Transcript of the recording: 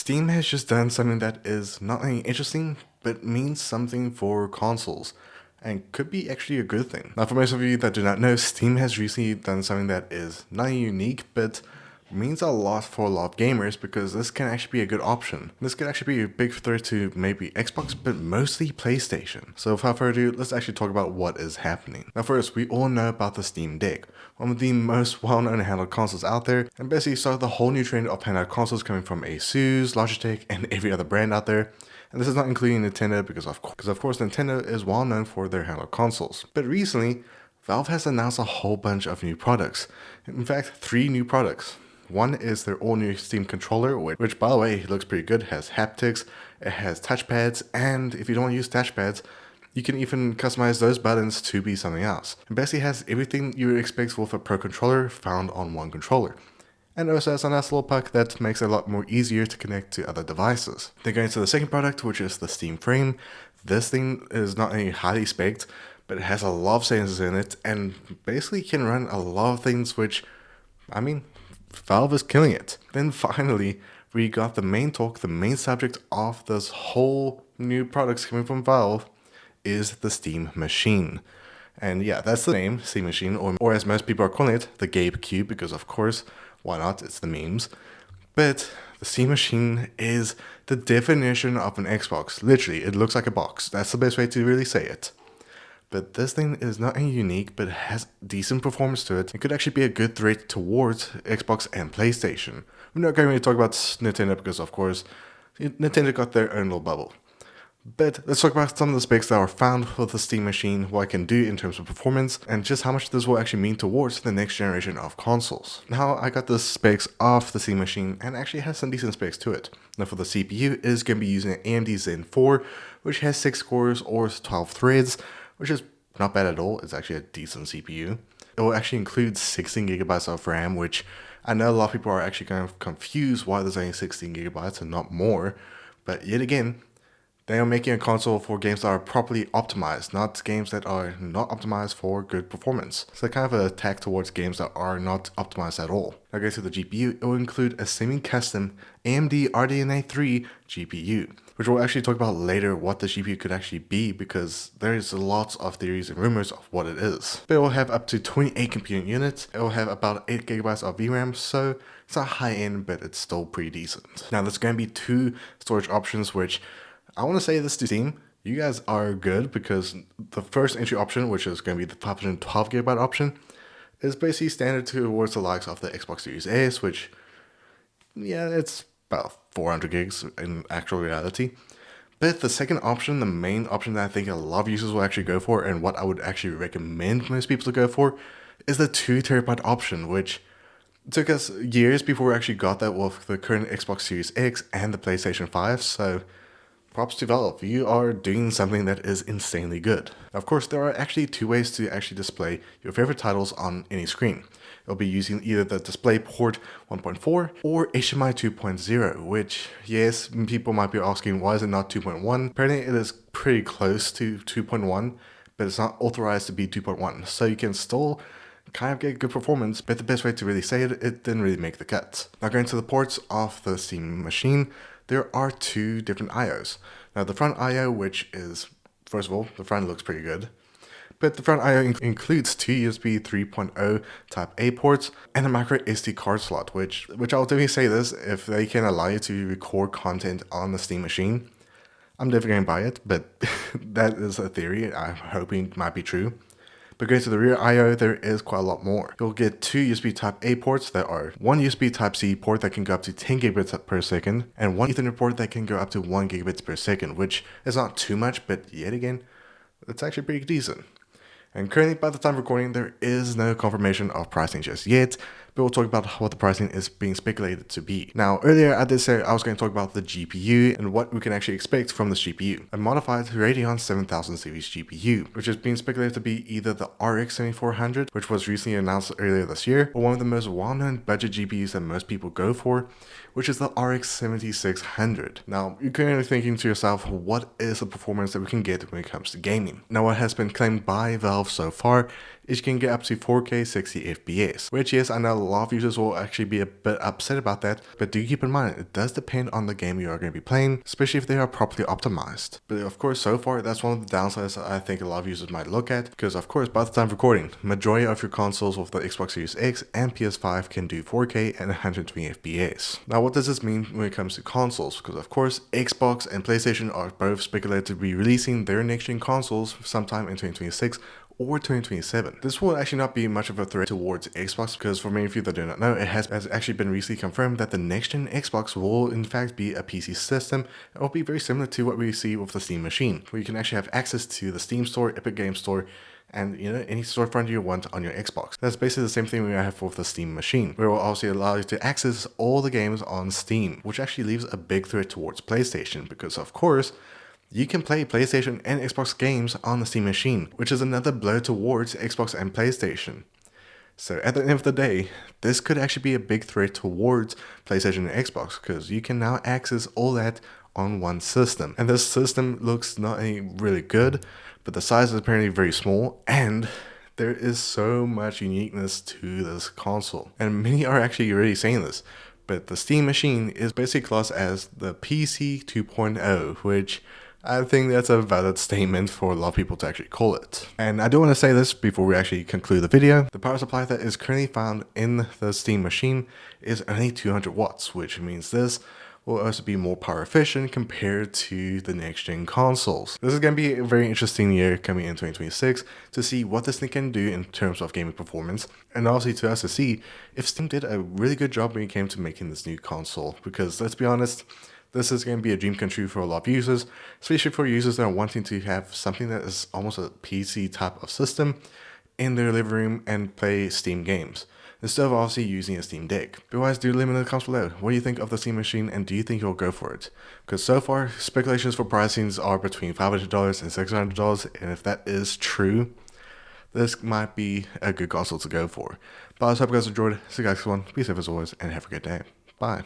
Steam has just done something that is not only interesting, but means something for consoles, and could be actually a good thing. Now, for most of you that do not know, Steam has recently done something that is not only unique, but means a lot for a lot of gamers, because this can actually be a good option. This could actually be a big threat to maybe Xbox, but mostly PlayStation. So without further ado, let's actually talk about what is happening. Now first, we all know about the Steam Deck, one of the most well-known handheld consoles out there, and basically started the whole new trend of handheld consoles coming from Asus, Logitech, and every other brand out there. And this is not including Nintendo, because of course Nintendo is well known for their handheld consoles. But recently, Valve has announced a whole bunch of new products. In fact, 3 new products. One is their all-new Steam controller, which by the way looks pretty good. It has haptics, it has touchpads, and if you don't want to use touchpads, you can even customize those buttons to be something else. It basically has everything you would expect with a Pro controller found on one controller. And also has a nice little puck that makes it a lot more easier to connect to other devices. Then going to the second product, which is the Steam Frame. This thing is not only highly spec'd, but it has a lot of sensors in it, and basically can run a lot of things, which, I mean, Valve is killing it. Then finally, we got the main talk, the main subject of this whole new products coming from Valve is the Steam Machine. And yeah, that's the name, Steam Machine, or as most people are calling it, the Gabe Cube, because of course, why not, it's the memes. But the Steam Machine is the definition of an Xbox. Literally, it looks like a box. That's the best way to really say it. But this thing is not only unique, but it has decent performance to it. It could actually be a good threat towards Xbox and PlayStation. We're not going to talk about Nintendo because, of course, Nintendo got their own little bubble. But let's talk about some of the specs that are found with the Steam Machine, what it can do in terms of performance, and just how much this will actually mean towards the next generation of consoles. Now, I got the specs of the Steam Machine, and actually has some decent specs to it. Now, for the CPU, it is going to be using an AMD Zen 4, which has 6 cores or 12 threads, which is not bad at all. It's actually a decent CPU. It will actually include 16 gigabytes of RAM, which I know a lot of people are actually kind of confused why there's only 16 gigabytes and not more. But yet again, they are making a console for games that are properly optimized, not games that are not optimized for good performance. So kind of an attack towards games that are not optimized at all. Now going to the GPU, it will include a semi-custom AMD RDNA 3 GPU, which we'll actually talk about later what the GPU could actually be, because there is lots of theories and rumors of what it is. But it will have up to 28 computing units, it will have about 8 gigabytes of VRAM, so it's not high end, but it's still pretty decent. Now there's going to be 2 storage options, which I want to say this to Steam, you guys are good, because the first entry option, which is going to be the 512 gigabyte option, is basically standard towards the likes of the Xbox Series S, which, yeah, it's about 400 gigs in actual reality. But the second option, the main option that I think a lot of users will actually go for, and what I would actually recommend most people to go for, is the 2 terabyte option, which took us years before we actually got that with the current Xbox Series X and the PlayStation 5, so props to Valve, you are doing something that is insanely good. Of course, there are actually 2 ways to actually display your favorite titles on any screen. It'll be using either the DisplayPort 1.4 or HDMI 2.0, which, yes, people might be asking, why is it not 2.1? Apparently it is pretty close to 2.1, but it's not authorized to be 2.1, so you can still kind of get good performance, but the best way to really say it, it didn't really make the cut. Now going to the ports of the Steam Machine, there are 2 different IOs. Now the front IO, which is, first of all, the front looks pretty good, but the front IO includes 2 USB 3.0 Type A ports and a micro SD card slot, which I'll definitely say this, if they can allow you to record content on the Steam Machine, I'm definitely going to buy it, but that is a theory, I'm hoping it might be true. But going to the rear IO, there is quite a lot more. You'll get 2 USB Type A ports that are 1 USB Type C port that can go up to 10 gigabits per second, and 1 Ethernet port that can go up to 1 gigabits per second, which is not too much, but yet again, it's actually pretty decent. And currently, by the time of recording, there is no confirmation of pricing just yet, but we'll talk about what the pricing is being speculated to be. Now, earlier I did say I was going to talk about the GPU and what we can actually expect from this GPU. A modified Radeon 7000 series GPU, which is being speculated to be either the RX 7400, which was recently announced earlier this year, or one of the most well-known budget GPUs that most people go for, which is the RX 7600. Now, you're currently thinking to yourself, what is the performance that we can get when it comes to gaming? Now, what has been claimed by Valve so far is you can get up to 4K 60 FPS, which yes, I know a lot of users will actually be a bit upset about that, but do keep in mind, it does depend on the game you are going to be playing, especially if they are properly optimized. But of course, so far, that's one of the downsides I think a lot of users might look at, because of course, by the time of recording, majority of your consoles with the Xbox Series X and PS5 can do 4K and 120 FPS. Now, what does this mean when it comes to consoles? Because of course, Xbox and PlayStation are both speculated to be releasing their next-gen consoles sometime in 2026 or 2027. This will actually not be much of a threat towards Xbox, because for many of you that do not know, it has actually been recently confirmed that the next-gen Xbox will in fact be a PC system. It will be very similar to what we see with the Steam machine, where you can actually have access to the Steam Store, Epic Games Store, and any storefront you want on your Xbox. That's basically the same thing we have with the Steam machine, where it will also allow you to access all the games on Steam, which actually leaves a big threat towards PlayStation, because of course, you can play PlayStation and Xbox games on the Steam machine, which is another blow towards Xbox and PlayStation. So at the end of the day, this could actually be a big threat towards PlayStation and Xbox, because you can now access all that on one system. And this system looks not only really good, but the size is apparently very small, and there is so much uniqueness to this console. And many are actually already saying this, but the Steam machine is basically classed as the PC 2.0, which I think that's a valid statement for a lot of people to actually call it. And I do want to say this before we actually conclude the video. The power supply that is currently found in the Steam machine is only 200 watts, which means this will also be more power efficient compared to the next gen consoles. This is going to be a very interesting year coming in 2026 to see what this thing can do in terms of gaming performance, and also to us to see if Steam did a really good job when it came to making this new console, because let's be honest, this is going to be a dream come true for a lot of users, especially for users that are wanting to have something that is almost a PC type of system in their living room and play Steam games, instead of obviously using a Steam Deck. But otherwise, do let me know in the comments below. What do you think of the Steam machine, and do you think you'll go for it? Because so far, speculations for pricings are between $500 and $600, and if that is true, this might be a good console to go for. But I hope you guys enjoyed. See you guys next one. Be safe as always, and have a good day. Bye.